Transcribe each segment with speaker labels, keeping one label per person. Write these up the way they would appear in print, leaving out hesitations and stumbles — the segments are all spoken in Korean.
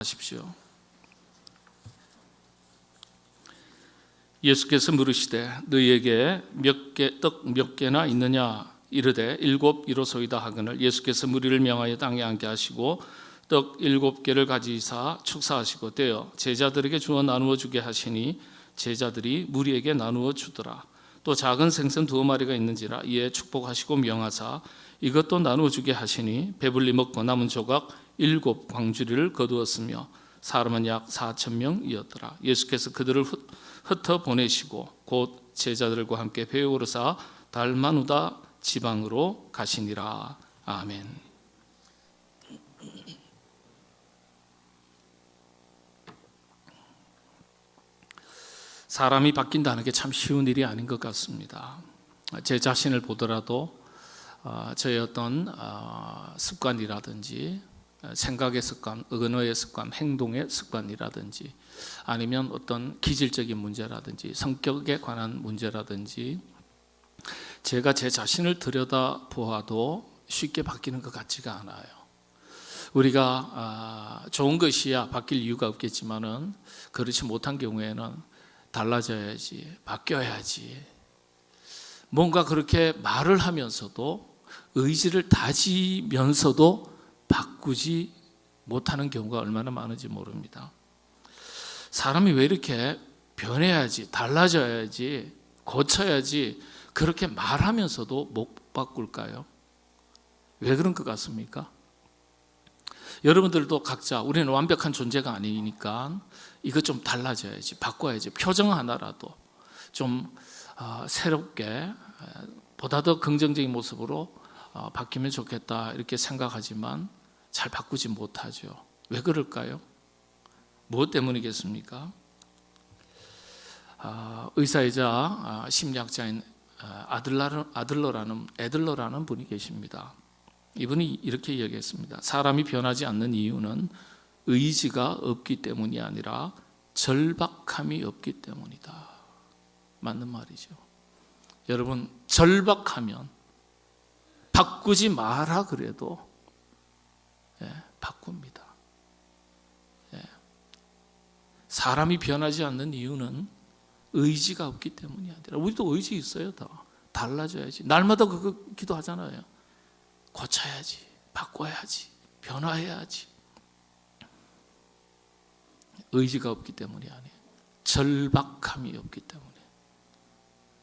Speaker 1: 하십시오. 예수께서 물으시되 너희에게 떡 몇 개나 있느냐 이르되 7 이로소이다 하거늘 예수께서 무리를 명하여 땅에 앉게 하시고 떡 7개를 가지사 축사하시고 떼어 제자들에게 주어 나누어 주게 하시니 제자들이 무리에게 나누어 주더라. 또 작은 생선 2마리가 있는지라 이에 축복하시고 명하사 이것도 나누어 주게 하시니 배불리 먹고 남은 조각 7 광주리를 거두었으며 사람은 약 4,000명이었더라. 예수께서 그들을 흩어 보내시고 곧 제자들과 함께 배에 오르사 달마누다 지방으로 가시니라. 아멘. 사람이 바뀐다는 게 참 쉬운 일이 아닌 것 같습니다. 제 자신을 보더라도 저의 어떤 습관이라든지 생각의 습관, 언어의 습관, 행동의 습관이라든지 아니면 어떤 기질적인 문제라든지 성격에 관한 문제라든지 제가 제 자신을 들여다보아도 쉽게 바뀌는 것 같지가 않아요. 우리가 좋은 것이야 바뀔 이유가 없겠지만은 그렇지 못한 경우에는 달라져야지, 바뀌어야지 뭔가 그렇게 말을 하면서도 의지를 다지면서도 바꾸지 못하는 경우가 얼마나 많은지 모릅니다. 사람이 왜 이렇게 변해야지, 달라져야지, 고쳐야지 그렇게 말하면서도 못 바꿀까요? 왜 그런 것 같습니까? 여러분들도 각자 우리는 완벽한 존재가 아니니까 이거 좀 달라져야지, 바꿔야지, 표정 하나라도 좀 새롭게 보다 더 긍정적인 모습으로 바뀌면 좋겠다 이렇게 생각하지만 잘 바꾸지 못하죠. 왜 그럴까요? 무엇 때문이겠습니까? 의사이자 심리학자인 애들러라는 분이 계십니다. 이분이 이렇게 이야기했습니다. 사람이 변하지 않는 이유는 의지가 없기 때문이 아니라 절박함이 없기 때문이다. 맞는 말이죠. 여러분, 절박하면 바꾸지 마라 그래도 바꿉니다. 사람이 변하지 않는 이유는 의지가 없기 때문이 아니라 우리도 의지 있어요. 더 달라져야지. 날마다 그거 기도하잖아요. 고쳐야지, 바꿔야지, 변화해야지. 의지가 없기 때문이 아니에요. 절박함이 없기 때문에.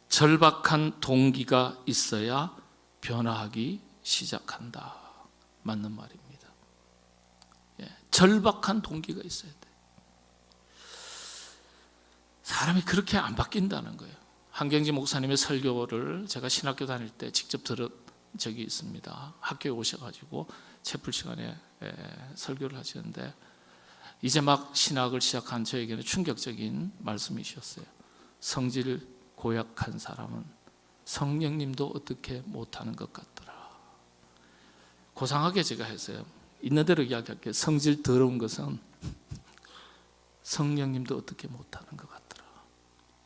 Speaker 1: 절박한 동기가 있어야 변화하기 시작한다. 맞는 말입니다. 절박한 동기가 있어야 돼. 사람이 그렇게 안 바뀐다는 거예요. 한경지 목사님의 설교를 제가 신학교 다닐 때 직접 들은 적이 있습니다. 학교에 오셔가지고 채플 시간에 설교를 하시는데 이제 막 신학을 시작한 저에게는 충격적인 말씀이셨어요. 성질 고약한 사람은 성령님도 어떻게 못하는 것 같더라. 고상하게 제가 했어요. 있는 대로 이야기할게요. 성질 더러운 것은 성령님도 어떻게 못하는 것 같더라.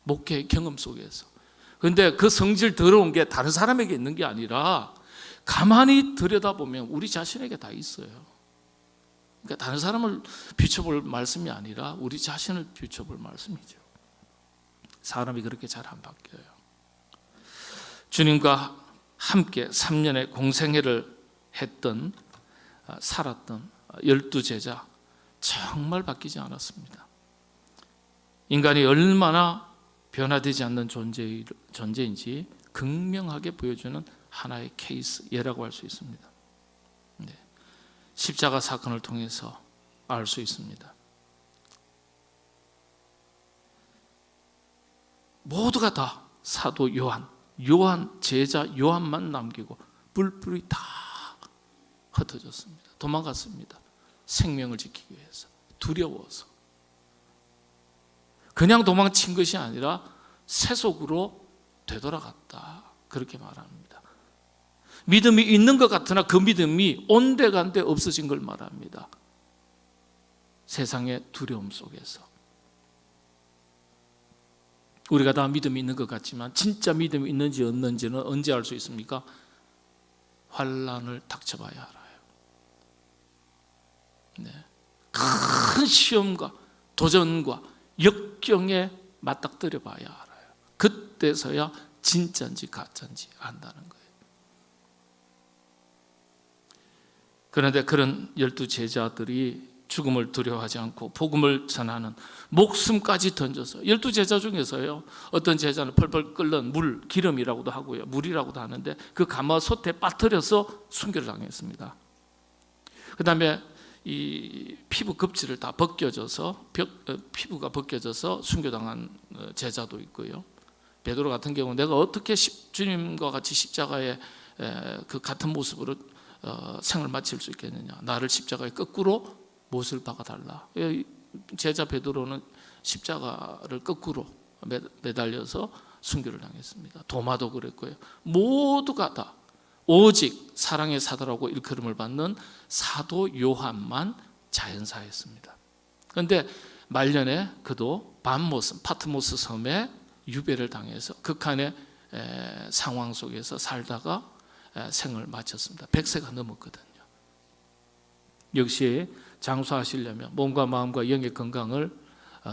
Speaker 1: 목회 경험 속에서. 그런데 그 성질 더러운 게 다른 사람에게 있는 게 아니라 가만히 들여다보면 우리 자신에게 다 있어요. 그러니까 다른 사람을 비춰볼 말씀이 아니라 우리 자신을 비춰볼 말씀이죠. 사람이 그렇게 잘 안 바뀌어요. 주님과 함께 3년의 공생애를 했던 살았던 12제자 정말 바뀌지 않았습니다. 인간이 얼마나 변화되지 않는 존재인지 극명하게 보여주는 하나의 케이스, 예라고 할 수 있습니다. 십자가 사건을 통해서 알 수 있습니다. 모두가 다 사도 요한 제자 요한만 남기고 뿔뿔이 다 흩어졌습니다. 도망갔습니다. 생명을 지키기 위해서. 두려워서. 그냥 도망친 것이 아니라 세속으로 되돌아갔다. 그렇게 말합니다. 믿음이 있는 것 같으나 그 믿음이 온데간데 없어진 걸 말합니다. 세상의 두려움 속에서. 우리가 다 믿음이 있는 것 같지만 진짜 믿음이 있는지 없는지는 언제 알 수 있습니까? 환난을 닥쳐봐야 알아요. 큰 시험과 도전과 역경에 맞닥뜨려 봐야 알아요. 그때서야 진짜인지 가짜인지 안다는 거예요. 그런데 그런 12 제자들이 죽음을 두려워하지 않고 복음을 전하는, 목숨까지 던져서, 12 제자 중에서요, 어떤 제자는 펄펄 끓는 물, 기름이라고도 하고요, 물이라고도 하는데 그 가마솥에 빠뜨려서 순교를 당했습니다. 그 다음에 이 피부 급지를 다 벗겨져서 피부가 벗겨져서 순교당한 제자도 있고요. 베드로 같은 경우 내가 어떻게 주님과 같이 십자가에 그 같은 모습으로 생을 마칠 수 있겠느냐, 나를 십자가에 거꾸로 못을 박아달라. 제자 베드로는 십자가를 거꾸로 매달려서 순교를 당했습니다. 도마도 그랬고요. 모두가 다 오직 사랑의 사도라고 일컬음을 받는 사도 요한만 자연사였습니다. 그런데 말년에 그도 파트모스 섬에 유배를 당해서 극한의 상황 속에서 살다가 생을 마쳤습니다. 100세가 넘었거든요. 역시 장수하시려면 몸과 마음과 영의 건강을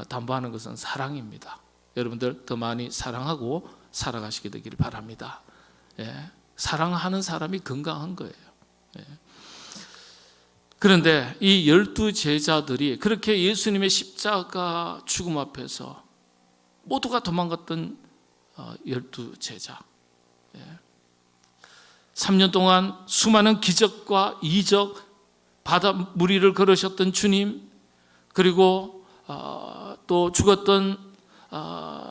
Speaker 1: 담보하는 것은 사랑입니다. 여러분들 더 많이 사랑하고 살아가시게 되기를 바랍니다. 사랑하는 사람이 건강한 거예요. 그런데 이 12 제자들이 그렇게 예수님의 십자가 죽음 앞에서 모두가 도망갔던 12 제자, 3년 동안 수많은 기적과 이적, 바다 물 위를 걸으셨던 주님, 그리고 또 죽었던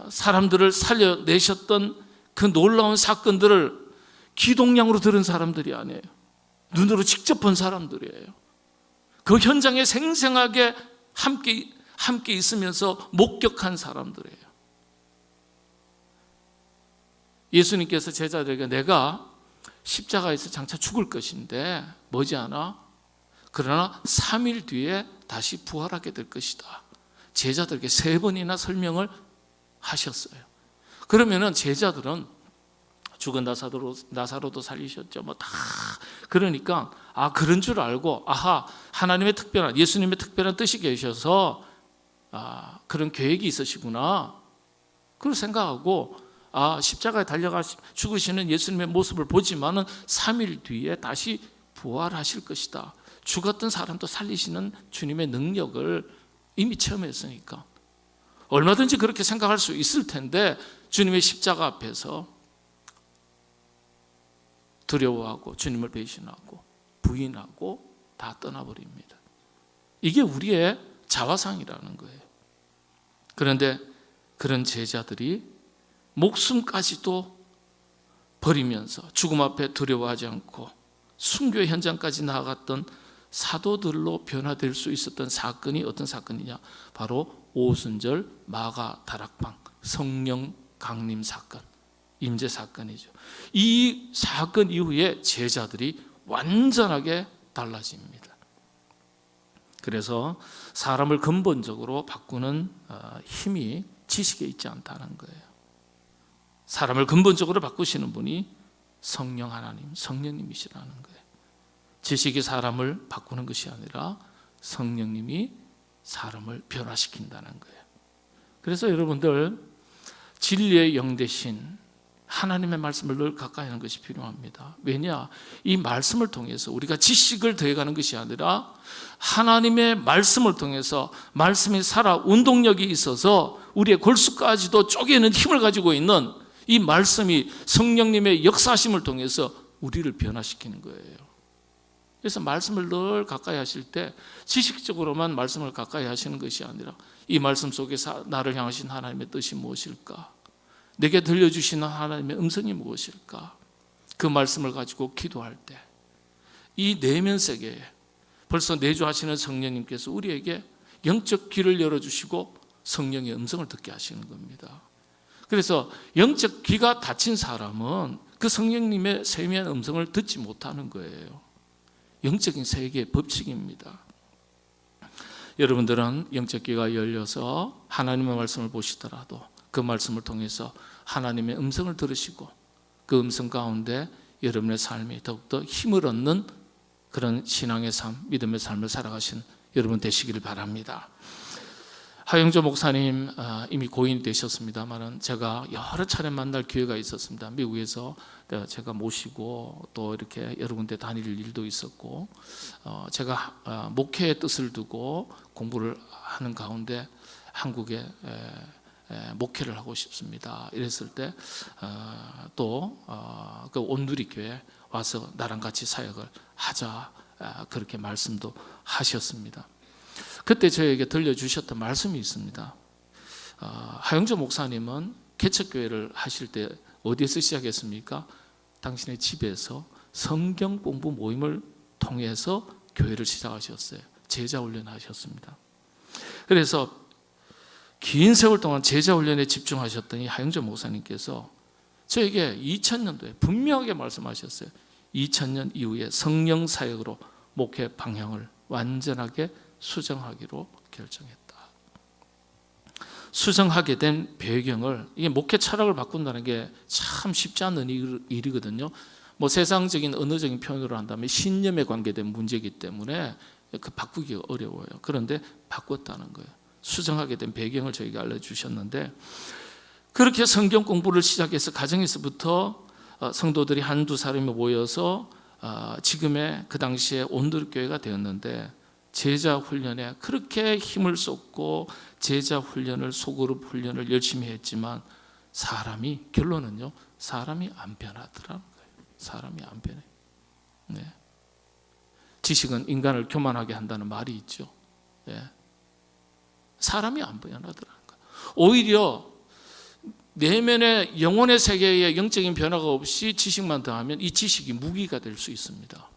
Speaker 1: 사람들을 살려내셨던 그 놀라운 사건들을 기동량으로 들은 사람들이 아니에요. 눈으로 직접 본 사람들이에요. 그 현장에 생생하게 함께 있으면서 목격한 사람들이에요. 예수님께서 제자들에게 내가 십자가에서 장차 죽을 것인데 머지않아, 그러나 3일 뒤에 다시 부활하게 될 것이다, 제자들에게 3번이나 설명을 하셨어요. 그러면은 제자들은 죽은 나사로도 살리셨죠. 그러니까 그런 줄 알고 하나님의 특별한, 예수님의 특별한 뜻이 계셔서 그런 계획이 있으시구나, 그걸 생각하고 십자가에 달려가 죽으시는 예수님의 모습을 보지만은 3일 뒤에 다시 부활하실 것이다, 죽었던 사람도 살리시는 주님의 능력을 이미 체험했으니까 얼마든지 그렇게 생각할 수 있을 텐데 주님의 십자가 앞에서 두려워하고 주님을 배신하고 부인하고 다 떠나버립니다. 이게 우리의 자화상이라는 거예요. 그런데 그런 제자들이 목숨까지도 버리면서 죽음 앞에 두려워하지 않고 순교 현장까지 나아갔던 사도들로 변화될 수 있었던 사건이 어떤 사건이냐, 바로 오순절 마가 다락방 성령 강림 사건, 임재 사건이죠. 이 사건 이후에 제자들이 완전하게 달라집니다. 그래서 사람을 근본적으로 바꾸는 힘이 지식에 있지 않다는 거예요. 사람을 근본적으로 바꾸시는 분이 성령 하나님, 성령님이시라는 거예요. 지식이 사람을 바꾸는 것이 아니라 성령님이 사람을 변화시킨다는 거예요. 그래서 여러분들 진리의 영 되신 하나님의 말씀을 늘 가까이 하는 것이 필요합니다. 왜냐? 이 말씀을 통해서 우리가 지식을 더해가는 것이 아니라 하나님의 말씀을 통해서 말씀이 살아 운동력이 있어서 우리의 골수까지도 쪼개는 힘을 가지고 있는 이 말씀이 성령님의 역사심을 통해서 우리를 변화시키는 거예요. 그래서 말씀을 늘 가까이 하실 때 지식적으로만 말씀을 가까이 하시는 것이 아니라 이 말씀 속에서 나를 향하신 하나님의 뜻이 무엇일까? 내게 들려주시는 하나님의 음성이 무엇일까? 그 말씀을 가지고 기도할 때 이 내면 세계에 벌써 내주하시는 성령님께서 우리에게 영적 귀를 열어주시고 성령의 음성을 듣게 하시는 겁니다. 그래서 영적 귀가 닫힌 사람은 그 성령님의 세미한 음성을 듣지 못하는 거예요. 영적인 세계의 법칙입니다. 여러분들은 영적 귀가 열려서 하나님의 말씀을 보시더라도 그 말씀을 통해서 하나님의 음성을 들으시고 그 음성 가운데 여러분의 삶이 더욱더 힘을 얻는 그런 신앙의 삶, 믿음의 삶을 살아가신 여러분 되시기를 바랍니다. 하영조 목사님 이미 고인이 되셨습니다만 제가 여러 차례 만날 기회가 있었습니다. 미국에서 제가 모시고 또 이렇게 여러 군데 다닐 일도 있었고, 제가 목회의 뜻을 두고 공부를 하는 가운데 한국에 목회를 하고 싶습니다. 이랬을 때 또 그 온누리교회 와서 나랑 같이 사역을 하자, 그렇게 말씀도 하셨습니다. 그때 저에게 들려주셨던 말씀이 있습니다. 하영조 목사님은 개척교회를 하실 때 어디에서 시작했습니까? 당신의 집에서 성경 공부 모임을 통해서 교회를 시작하셨어요. 제자 훈련하셨습니다. 그래서 긴 세월 동안 제자 훈련에 집중하셨더니 하영조 목사님께서 저에게 2000년도에 분명하게 말씀하셨어요. 2000년 이후에 성령 사역으로 목회 방향을 완전하게 수정하기로 결정했다. 수정하게 된 배경을, 이게 목회 철학을 바꾼다는 게 참 쉽지 않은 일이거든요. 뭐 세상적인 언어적인 표현으로 한다면 신념에 관계된 문제이기 때문에 그 바꾸기가 어려워요. 그런데 바꿨다는 거예요. 수정하게 된 배경을 저희가 알려주셨는데, 그렇게 성경 공부를 시작해서 가정에서부터 성도들이 한두 사람이 모여서 지금의 그 당시에 온누리교회가 되었는데, 제자 훈련에 그렇게 힘을 쏟고 제자 훈련을, 소그룹 훈련을 열심히 했지만 결론은요, 사람이 안 변하더라는 거예요. 사람이 안 변해요. 네. 지식은 인간을 교만하게 한다는 말이 있죠. 네. 사람이 안 변하더라는 거예요. 오히려 내면의 영혼의 세계에 영적인 변화가 없이 지식만 더하면 이 지식이 무기가 될 수 있습니다.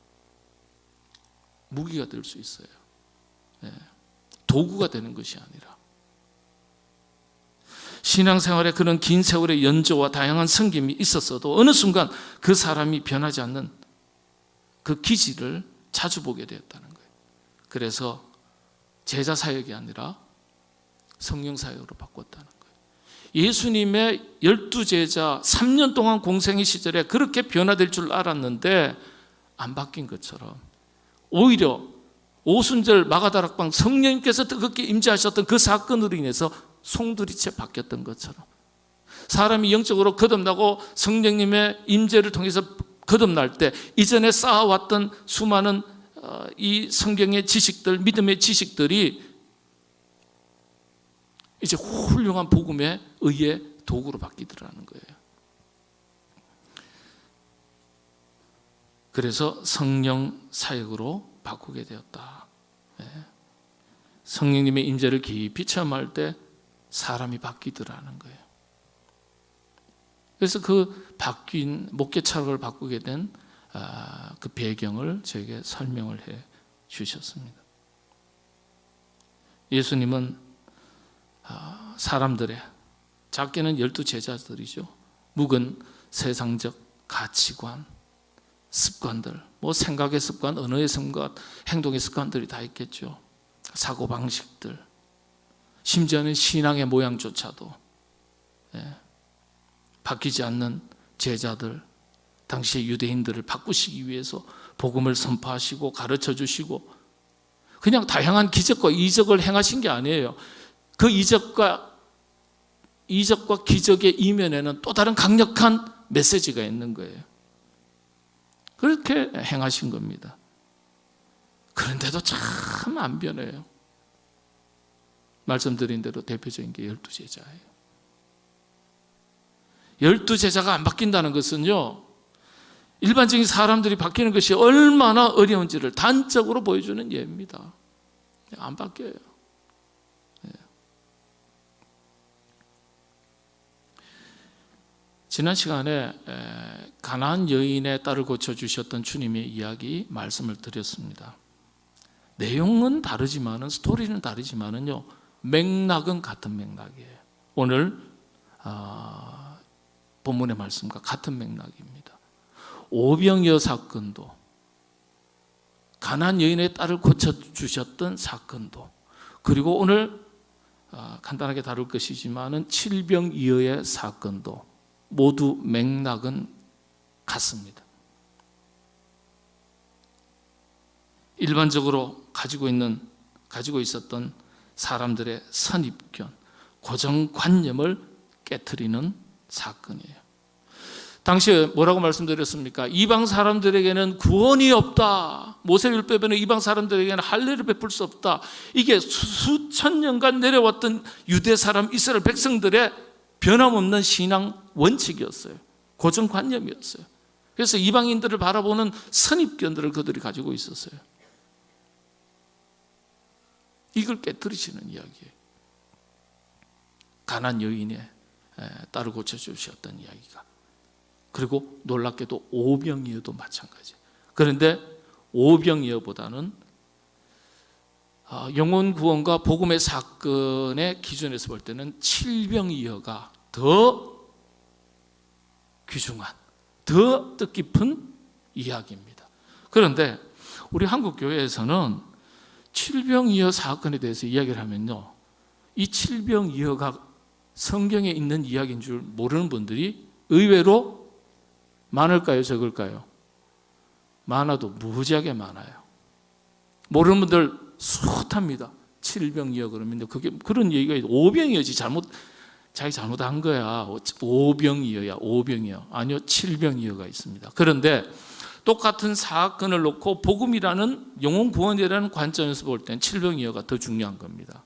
Speaker 1: 무기가 될 수 있어요. 네. 도구가 되는 것이 아니라, 신앙생활에 그런 긴 세월의 연조와 다양한 섬김이 있었어도 어느 순간 그 사람이 변하지 않는 그 기질을 자주 보게 되었다는 거예요. 그래서 제자 사역이 아니라 성령 사역으로 바꿨다는 거예요. 예수님의 12제자 3년 동안 공생의 시절에 그렇게 변화될 줄 알았는데 안 바뀐 것처럼, 오히려 오순절 마가다락방 성령님께서 뜨겁게 임재하셨던 그 사건으로 인해서 송두리째 바뀌었던 것처럼, 사람이 영적으로 거듭나고 성령님의 임재를 통해서 거듭날 때 이전에 쌓아왔던 수많은 이 성경의 지식들, 믿음의 지식들이 이제 훌륭한 복음에 의해 도구로 바뀌더라는 거예요. 그래서 성령 사역으로 바꾸게 되었다. 성령님의 임재를 깊이 체험할 때 사람이 바뀌더라는 거예요. 그래서 그 바뀐 목회 철학을 바꾸게 된 그 배경을 저에게 설명을 해 주셨습니다. 예수님은 사람들의, 작게는 12제자들이죠, 묵은 세상적 가치관, 습관들, 뭐 생각의 습관, 언어의 습관, 행동의 습관들이 다 있겠죠. 사고방식들, 심지어는 신앙의 모양조차도 바뀌지 않는 제자들, 당시의 유대인들을 바꾸시기 위해서 복음을 선포하시고 가르쳐 주시고, 그냥 다양한 기적과 이적을 행하신 게 아니에요. 그 이적과 기적의 이면에는 또 다른 강력한 메시지가 있는 거예요. 그렇게 행하신 겁니다. 그런데도 참 안 변해요. 말씀드린 대로 대표적인 게 12제자예요. 12제자가 안 바뀐다는 것은요, 일반적인 사람들이 바뀌는 것이 얼마나 어려운지를 단적으로 보여주는 예입니다. 안 바뀌어요. 지난 시간에 가나안 여인의 딸을 고쳐주셨던 주님의 이야기 말씀을 드렸습니다. 내용은 다르지만은, 스토리는 다르지만은요, 맥락은 같은 맥락이에요. 오늘 본문의 말씀과 같은 맥락입니다. 오병이어 사건도, 가나안 여인의 딸을 고쳐주셨던 사건도, 그리고 오늘 간단하게 다룰 것이지만은 칠병이어의 사건도 모두 맥락은 같습니다. 일반적으로 가지고 있는 가지고 있었던 사람들의 선입견, 고정관념을 깨트리는 사건이에요. 당시에 뭐라고 말씀드렸습니까? 이방 사람들에게는 구원이 없다. 모세율법에는 이방 사람들에게는 할례를 베풀 수 없다. 이게 수천 년간 내려왔던 유대 사람 이스라엘 백성들의 변함없는 신앙 원칙이었어요. 고정관념이었어요. 그래서 이방인들을 바라보는 선입견들을 그들이 가지고 있었어요. 이걸 깨트리시는 이야기예요. 가난 여인의 딸을 고쳐주셨던 이야기가. 그리고 놀랍게도 오병이어도 마찬가지. 그런데 오병이어보다는 영혼 구원과 복음의 사건의 기준에서 볼 때는 칠병이어가 더 귀중한, 더 뜻깊은 이야기입니다. 그런데 우리 한국 교회에서는 칠병이어 사건에 대해서 이야기를 하면요, 이 칠병이어가 성경에 있는 이야기인 줄 모르는 분들이 의외로 많을까요? 적을까요? 많아도 무지하게 많아요. 모르는 분들 숱합니다. 칠병이어 그러면 그게 그런 얘기가 오병이어지 자기 잘못한 거야. 오병이어야 오병이어. 아니요, 칠병이어가 있습니다. 그런데 똑같은 사건을 놓고 복음이라는 영혼 구원이라는 관점에서 볼 때는 칠병이어가 더 중요한 겁니다.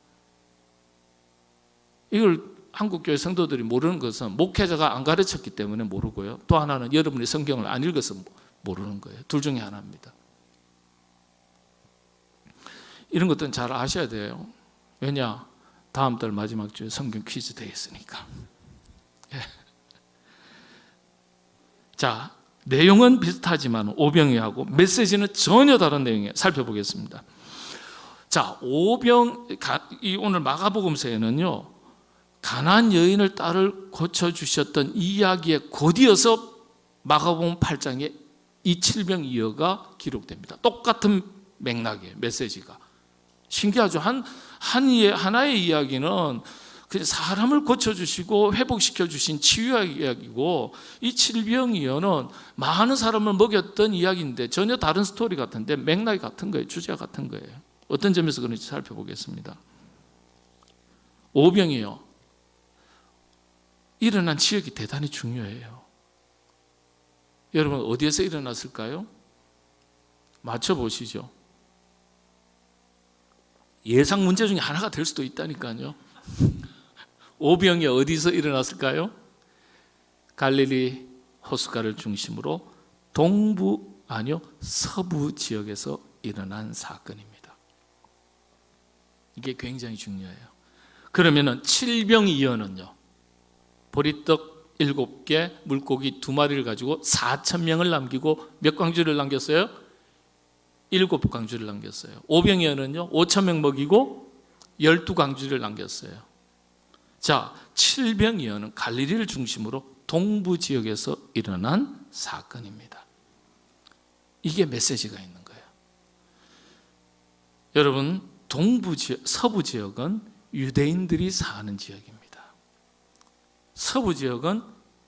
Speaker 1: 이걸 한국교회 성도들이 모르는 것은 목회자가 안 가르쳤기 때문에 모르고요. 또 하나는 여러분이 성경을 안 읽어서 모르는 거예요. 둘 중에 하나입니다. 이런 것들은 잘 아셔야 돼요. 왜냐? 다음 달 마지막 주에 성경 퀴즈 되겠으니까. 자, 내용은 비슷하지만 오병이하고 메시지는 전혀 다른 내용이에요. 살펴보겠습니다. 자, 오늘 마가복음서에는요, 가난 여인을 딸을 고쳐주셨던 이야기에 곧이어서 마가복음 8장에 이 칠병이어가 기록됩니다. 똑같은 맥락이에요. 메시지가 신기하죠. 하나의 이야기는 사람을 고쳐주시고 회복시켜주신 치유의 이야기고, 이 칠병이어는 많은 사람을 먹였던 이야기인데 전혀 다른 스토리 같은데 맥락이 같은 거예요. 주제가 같은 거예요. 어떤 점에서 그런지 살펴보겠습니다. 오병이어 일어난 지역이 대단히 중요해요. 여러분, 어디에서 일어났을까요? 맞춰보시죠. 예상 문제 중에 하나가 될 수도 있다니까요. 오병이 어디서 일어났을까요? 갈릴리 호숫가를 중심으로 서부 지역에서 일어난 사건입니다. 이게 굉장히 중요해요. 그러면은 칠병이어는요, 보리떡 7개, 물고기 2마리를 가지고 4,000명을 남기고 몇 광주를 남겼어요? 7광주를 남겼어요. 오병이어는요, 5,000명 먹이고 12광주를 남겼어요. 자, 칠병이어는 갈릴리를 중심으로 동부 지역에서 일어난 사건입니다. 이게 메시지가 있는 거예요. 여러분, 서부 지역은 유대인들이 사는 지역입니다. 서부 지역은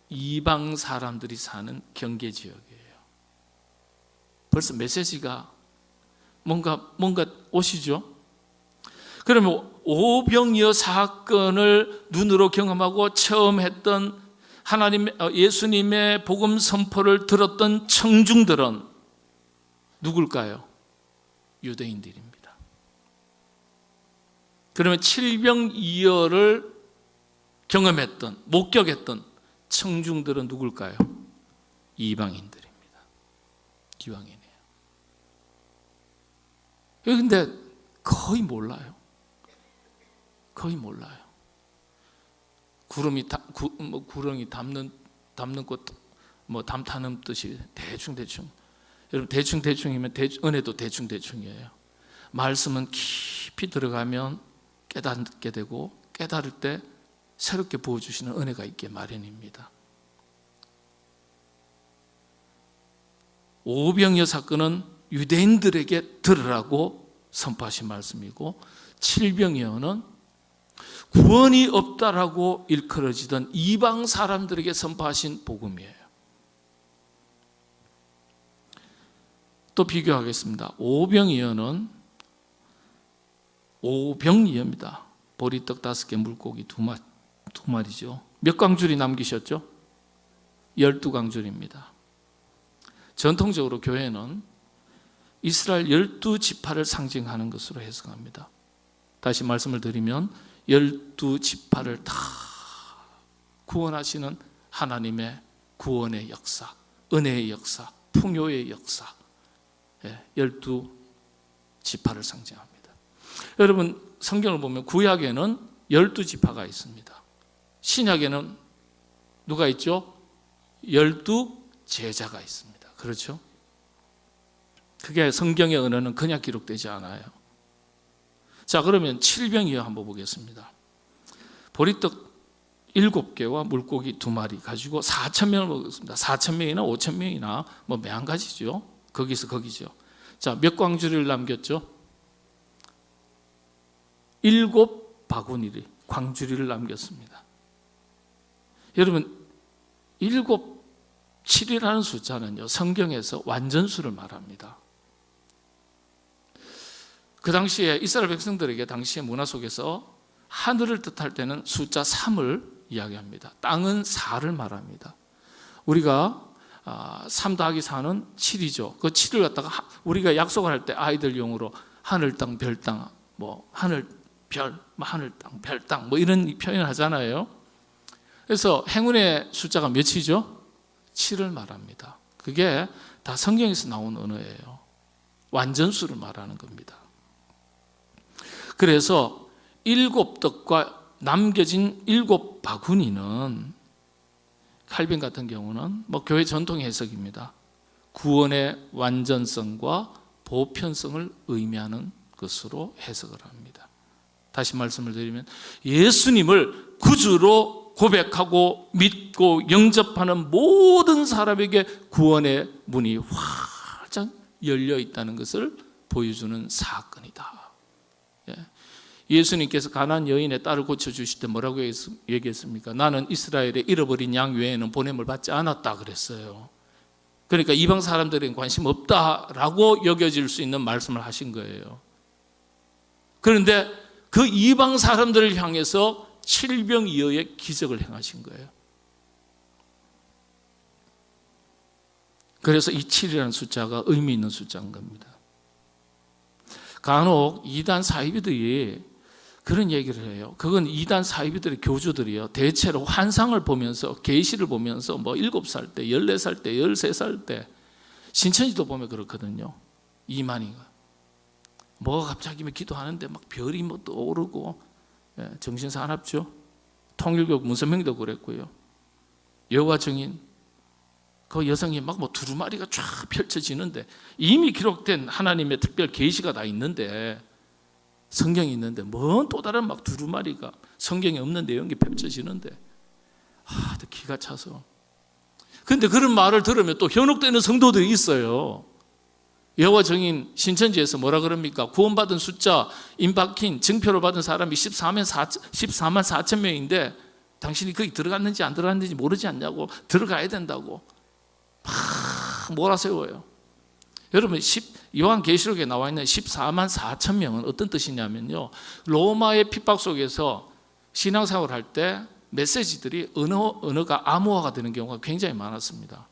Speaker 1: 이방 사람들이 사는 경계 지역이에요. 벌써 메시지가 뭔가 오시죠? 그러면 오병이어 사건을 눈으로 경험하고 처음 했던 예수님의 복음 선포를 들었던 청중들은 누굴까요? 유대인들입니다. 그러면 칠병이어를 경험했던, 목격했던 청중들은 누굴까요? 이방인들입니다. 이방인이에요. 그런데 거의 몰라요. 거의 몰라요. 구렁이 담는 꽃, 담 타는 뜻이 대충. 여러분, 대충이면 은혜도 대충이에요. 말씀은 깊이 들어가면 깨닫게 되고, 깨달을 때 새롭게 부어주시는 은혜가 있게 마련입니다. 오병이어 사건은 유대인들에게 들으라고 선포하신 말씀이고, 칠병이어는 구원이 없다라고 일컬어지던 이방 사람들에게 선포하신 복음이에요. 또 비교하겠습니다. 오병이어는 오병이어입니다. 보리떡 5개, 물고기 2마리죠. 몇 광줄이 남기셨죠? 12광줄입니다. 전통적으로 교회는 이스라엘 12지파를 상징하는 것으로 해석합니다. 다시 말씀을 드리면 12지파를 다 구원하시는 하나님의 구원의 역사, 은혜의 역사, 풍요의 역사, 12지파를 상징합니다. 여러분, 성경을 보면 구약에는 12지파가 있습니다. 신약에는 누가 있죠? 12제자가 있습니다. 그렇죠? 그게 성경의 언어는 그냥 기록되지 않아요. 자, 그러면 7병이어 한번 보겠습니다. 보리떡 7개와 물고기 2마리 가지고 4,000명을 먹었습니다. 4,000명이나 5,000명이나 뭐 매한가지죠. 거기서 거기죠. 자, 몇 광주리를 남겼죠? 7바구니를, 광주리를 남겼습니다. 여러분, 7이라는 숫자는요, 성경에서 완전수를 말합니다. 그 당시에 이스라엘 백성들에게 당시의 문화 속에서 하늘을 뜻할 때는 숫자 3을 이야기합니다. 땅은 4를 말합니다. 우리가 3 더하기 4는 7이죠. 그 7을 갖다가 우리가 약속을 할 때 아이들용으로 하늘 땅, 별 땅, 뭐 하늘 별, 하늘 땅, 별 땅, 뭐 이런 표현을 하잖아요. 그래서 행운의 숫자가 몇이죠? 7을 말합니다. 그게 다 성경에서 나온 언어예요. 완전수를 말하는 겁니다. 그래서 7떡과 남겨진 7바구니는 칼빈 같은 경우는 뭐 교회 전통 해석입니다. 구원의 완전성과 보편성을 의미하는 것으로 해석을 합니다. 다시 말씀을 드리면 예수님을 구주로 고백하고 믿고 영접하는 모든 사람에게 구원의 문이 활짝 열려 있다는 것을 보여주는 사건이다. 예수님께서 가나안 여인의 딸을 고쳐주실 때 뭐라고 얘기했습니까? 나는 이스라엘의 잃어버린 양 외에는 보냄을 받지 않았다 그랬어요. 그러니까 이방 사람들에게 관심 없다라고 여겨질 수 있는 말씀을 하신 거예요. 그런데 그 이방 사람들을 향해서 7병이어의 기적을 행하신 거예요. 그래서 이 7이라는 숫자가 의미 있는 숫자인 겁니다. 간혹 이단 사이비들이 그런 얘기를 해요. 그건 이단 사이비들의 교주들이요, 대체로 환상을 보면서, 계시를 보면서 뭐 7살 때, 14살 때, 13살 때, 신천지도 보면 그렇거든요. 이만희가 뭐가 갑자기 기도하는데 막 별이 뭐 떠오르고, 정신사납죠. 통일교 문선명도 그랬고요. 여호와 증인 그 여성이 막 뭐 두루마리가 쫙 펼쳐지는데, 이미 기록된 하나님의 특별 계시가 다 있는데, 성경이 있는데 뭔 또 다른 막 두루마리가 성경에 없는 내용이 펼쳐지는데, 기가 차서. 근데 그런 말을 들으면 또 현혹되는 성도들이 있어요. 여호와 증인 신천지에서 뭐라 그럽니까? 구원받은 숫자 임박힌 증표를 받은 사람이 14만 4천 명인데 당신이 거기 들어갔는지 안 들어갔는지 모르지 않냐고, 들어가야 된다고 막 몰아세워요. 여러분, 요한계시록에 나와 있는 14만 4천 명은 어떤 뜻이냐면요, 로마의 핍박 속에서 신앙생활을 할 때 메시지들이 언어가 암호화가 되는 경우가 굉장히 많았습니다.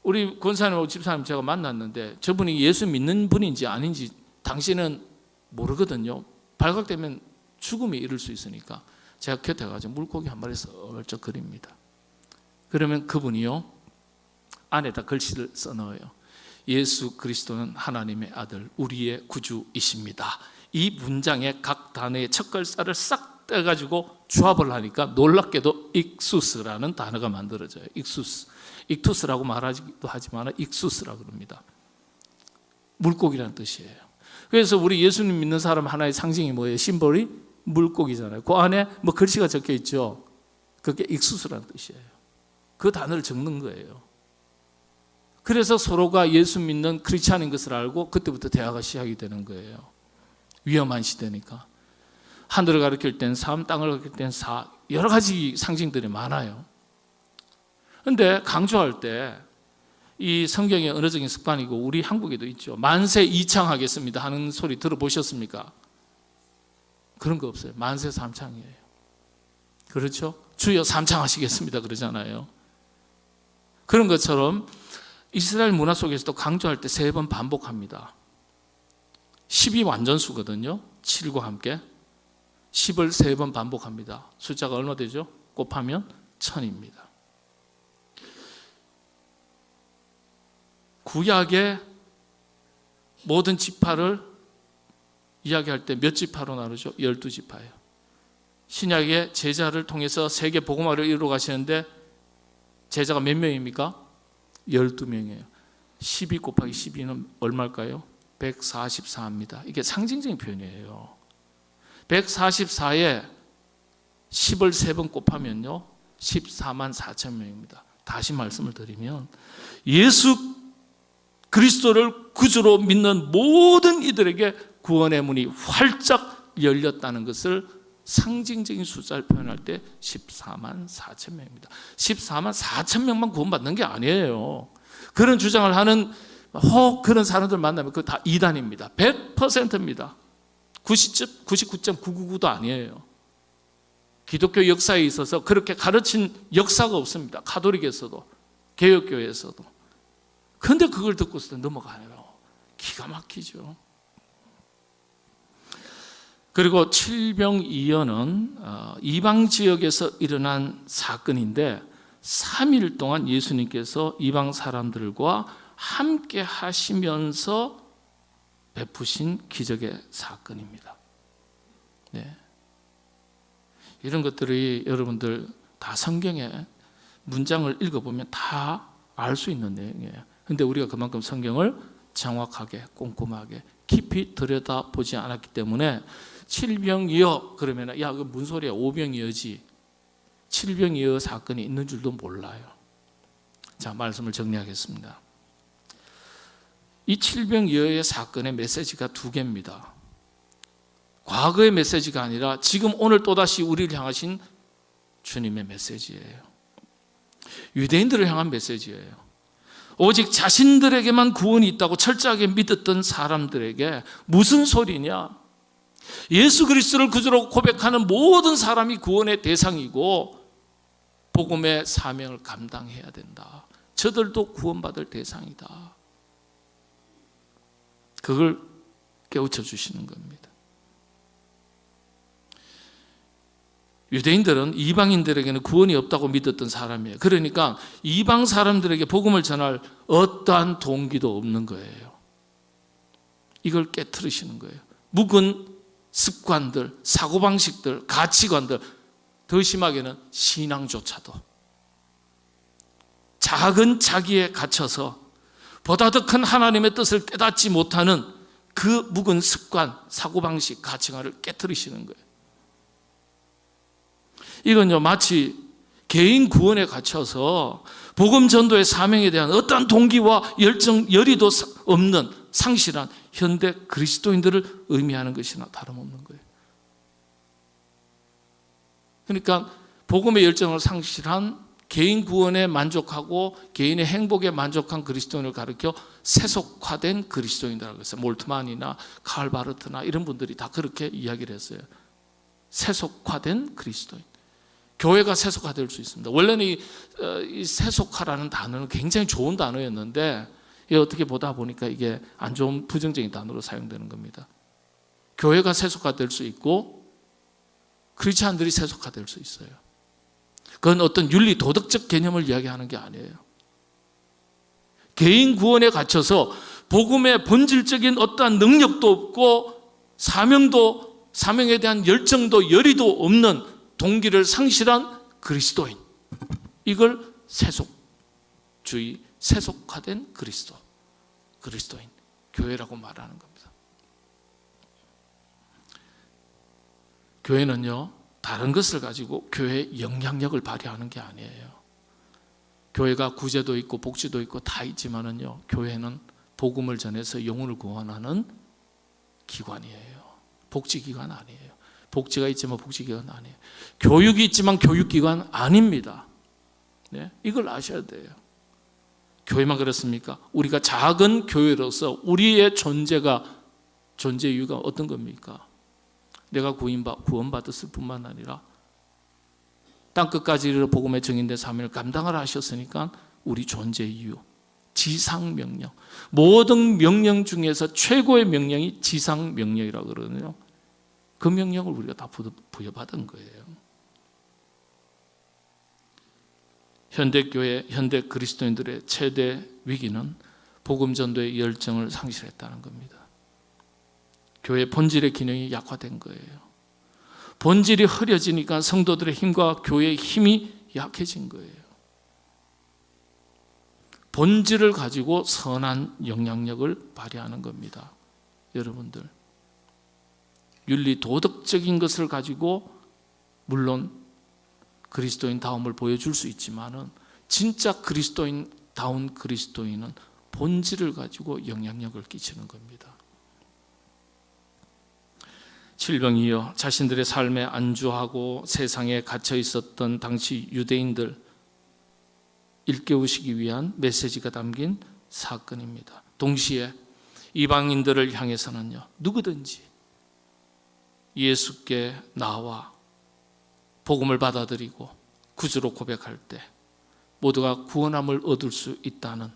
Speaker 1: 우리 권사님하고 집사님 제가 만났는데 저분이 예수 믿는 분인지 아닌지 당신은 모르거든요. 발각되면 죽음이 이를 수 있으니까 제가 곁에 가서 물고기 한 마리 썰쩍 그립니다. 그러면 그분이요, 안에다 글씨를 써넣어요. 예수 그리스도는 하나님의 아들, 우리의 구주이십니다. 이 문장의 각 단어의 첫 글자를 싹 떼가지고 조합을 하니까 놀랍게도 익수스라는 단어가 만들어져요. 익수스. 익투스라고 말하기도 하지만 익수스라고 그럽니다. 물고기라는 뜻이에요. 그래서 우리 예수님 믿는 사람 하나의 상징이 뭐예요? 심볼이 물고기잖아요. 그 안에 뭐 글씨가 적혀 있죠. 그게 익수스라는 뜻이에요. 그 단어를 적는 거예요. 그래서 서로가 예수 믿는 크리스찬인 것을 알고 그때부터 대화가 시작이 되는 거예요. 위험한 시대니까. 하늘을 가리킬 땐 3, 땅을 가리킬 땐 4, 여러 가지 상징들이 많아요. 그런데 강조할 때 이 성경의 언어적인 습관이고 우리 한국에도 있죠. 만세 이창하겠습니다 하는 소리 들어보셨습니까? 그런 거 없어요. 만세 삼창이에요. 그렇죠? 주여 삼창하시겠습니다 그러잖아요. 그런 것처럼 이스라엘 문화 속에서도 강조할 때 3번 반복합니다. 10이 완전수거든요. 7과 함께 10을 3번 반복합니다. 숫자가 얼마 되죠? 곱하면 1000입니다. 구약의 모든 지파를 이야기할 때 몇 지파로 나누죠? 12지파예요. 신약의 제자를 통해서 세계 복음화를 이루어 가시는데 제자가 몇 명입니까? 12명이에요. 12 곱하기 12는 얼마일까요? 144입니다. 이게 상징적인 표현이에요. 144에 10을 3번 곱하면요 14만 4천 명입니다. 다시 말씀을 드리면 예수 그리스도를 구주로 믿는 모든 이들에게 구원의 문이 활짝 열렸다는 것을 상징적인 숫자를 표현할 때 14만 4천 명입니다. 14만 4천 명만 구원받는 게 아니에요. 그런 주장을 하는 그런 사람들 만나면 그거 다 이단입니다. 100%입니다. 99.999도 아니에요. 기독교 역사에 있어서 그렇게 가르친 역사가 없습니다. 가톨릭에서도 개혁교회에서도. 그런데 그걸 듣고서 넘어가요. 기가 막히죠. 그리고 칠병이어는 이방 지역에서 일어난 사건인데 3일 동안 예수님께서 이방 사람들과 함께 하시면서 베푸신 기적의 사건입니다. 네. 이런 것들이 여러분들 다 성경에 문장을 읽어보면 다 알 수 있는 내용이에요. 그런데 우리가 그만큼 성경을 정확하게 꼼꼼하게 깊이 들여다보지 않았기 때문에 칠병이어 그러면 야, 그 무슨 소리야? 오병이어지. 칠병이어 사건이 있는 줄도 몰라요. 자, 말씀을 정리하겠습니다. 이 칠병이어의 사건의 메시지가 2개입니다. 과거의 메시지가 아니라 지금 오늘 또다시 우리를 향하신 주님의 메시지예요. 유대인들을 향한 메시지예요. 오직 자신들에게만 구원이 있다고 철저하게 믿었던 사람들에게 무슨 소리냐? 예수 그리스도를 구주로 고백하는 모든 사람이 구원의 대상이고 복음의 사명을 감당해야 된다. 저들도 구원받을 대상이다. 그걸 깨우쳐 주시는 겁니다. 유대인들은 이방인들에게는 구원이 없다고 믿었던 사람이에요. 그러니까 이방 사람들에게 복음을 전할 어떠한 동기도 없는 거예요. 이걸 깨트리시는 거예요. 묵은 습관들, 사고방식들, 가치관들, 더 심하게는 신앙조차도 작은 자기에 갇혀서 보다 더 큰 하나님의 뜻을 깨닫지 못하는 그 묵은 습관, 사고방식, 가치관을 깨트리시는 거예요. 이건요 마치 개인 구원에 갇혀서 복음 전도의 사명에 대한 어떠한 동기와 열정, 열의도 없는 상실한 현대 그리스도인들을 의미하는 것이나 다름없는 거예요. 그러니까 복음의 열정을 상실한 개인 구원에 만족하고 개인의 행복에 만족한 그리스도인을 가리켜 세속화된 그리스도인이라고 했어요. 몰트만이나 칼 바르트나 이런 분들이 다 그렇게 이야기를 했어요. 세속화된 그리스도인. 교회가 세속화될 수 있습니다. 원래는 이 세속화라는 단어는 굉장히 좋은 단어였는데 어떻게 보다 보니까 이게 안 좋은 부정적인 단어로 사용되는 겁니다. 교회가 세속화될 수 있고 크리스찬들이 세속화될 수 있어요. 그건 어떤 윤리 도덕적 개념을 이야기하는 게 아니에요. 개인 구원에 갇혀서 복음의 본질적인 어떠한 능력도 없고 사명에 대한 열정도 열의도 없는 동기를 상실한 그리스도인, 이걸 세속주의, 세속화된 그리스도인, 교회라고 말하는 겁니다. 교회는요 다른 것을 가지고 교회의 영향력을 발휘하는 게 아니에요. 교회가 구제도 있고 복지도 있고 다 있지만은요 교회는 복음을 전해서 영혼을 구원하는 기관이에요. 복지기관 아니에요. 복지가 있지만 복지기관 아니에요. 교육이 있지만 교육기관 아닙니다. 네? 이걸 아셔야 돼요. 교회만 그렇습니까? 우리가 작은 교회로서 우리의 존재 이유가 어떤 겁니까? 내가 구원받았을 뿐만 아니라 땅끝까지 이르러 복음의 증인된 사명을 감당을 하셨으니까 우리 존재 이유, 지상명령. 모든 명령 중에서 최고의 명령이 지상명령이라고 그러거든요. 그 명령을 우리가 다 부여받은 거예요. 현대교회, 현대 그리스도인들의 최대 위기는 복음 전도의 열정을 상실했다는 겁니다. 교회 본질의 기능이 약화된 거예요. 본질이 흐려지니까 성도들의 힘과 교회의 힘이 약해진 거예요. 본질을 가지고 선한 영향력을 발휘하는 겁니다. 여러분들, 윤리 도덕적인 것을 가지고 물론 그리스도인다움을 보여줄 수 있지만은 진짜 그리스도인다운 그리스도인은 본질을 가지고 영향력을 끼치는 겁니다. 질병이여 자신들의 삶에 안주하고 세상에 갇혀 있었던 당시 유대인들 일깨우시기 위한 메시지가 담긴 사건입니다. 동시에 이방인들을 향해서는요, 누구든지 예수께 나와 복음을 받아들이고 구주로 고백할 때 모두가 구원함을 얻을 수 있다는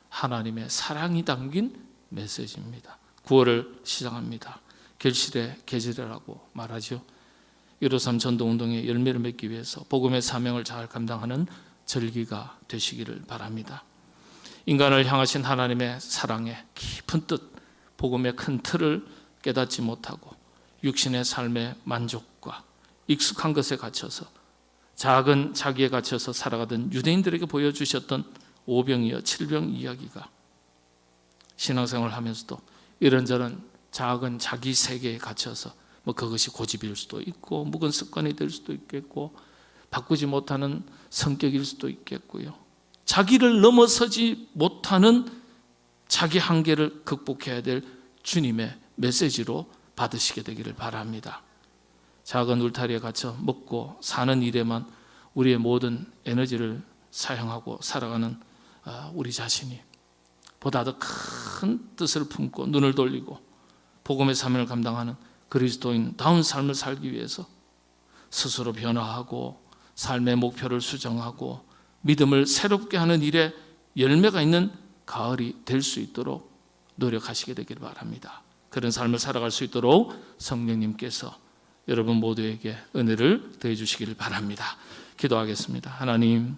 Speaker 1: 하나님의 사랑이 담긴 메시지입니다. 9월을 시작합니다. 결실의 계절이라고 말하죠. 153 전도운동의 열매를 맺기 위해서 복음의 사명을 잘 감당하는 절기가 되시기를 바랍니다. 인간을 향하신 하나님의 사랑의 깊은 뜻, 복음의 큰 틀을 깨닫지 못하고 육신의 삶의 만족과 익숙한 것에 갇혀서 작은 자기에 갇혀서 살아가던 유대인들에게 보여주셨던 오병이어 칠병 이야기가 신앙생활을 하면서도 이런저런 작은 자기 세계에 갇혀서 그것이 고집일 수도 있고 묵은 습관이 될 수도 있겠고 바꾸지 못하는 성격일 수도 있겠고요. 자기를 넘어서지 못하는 자기 한계를 극복해야 될 주님의 메시지로 받으시게 되기를 바랍니다. 작은 울타리에 갇혀 먹고 사는 일에만 우리의 모든 에너지를 사용하고 살아가는 우리 자신이 보다 더 큰 뜻을 품고 눈을 돌리고 복음의 사명을 감당하는 그리스도인다운 삶을 살기 위해서 스스로 변화하고 삶의 목표를 수정하고 믿음을 새롭게 하는 일에 열매가 있는 가을이 될 수 있도록 노력하시게 되길 바랍니다. 그런 삶을 살아갈 수 있도록 성령님께서 여러분 모두에게 은혜를 더해 주시기를 바랍니다. 기도하겠습니다. 하나님,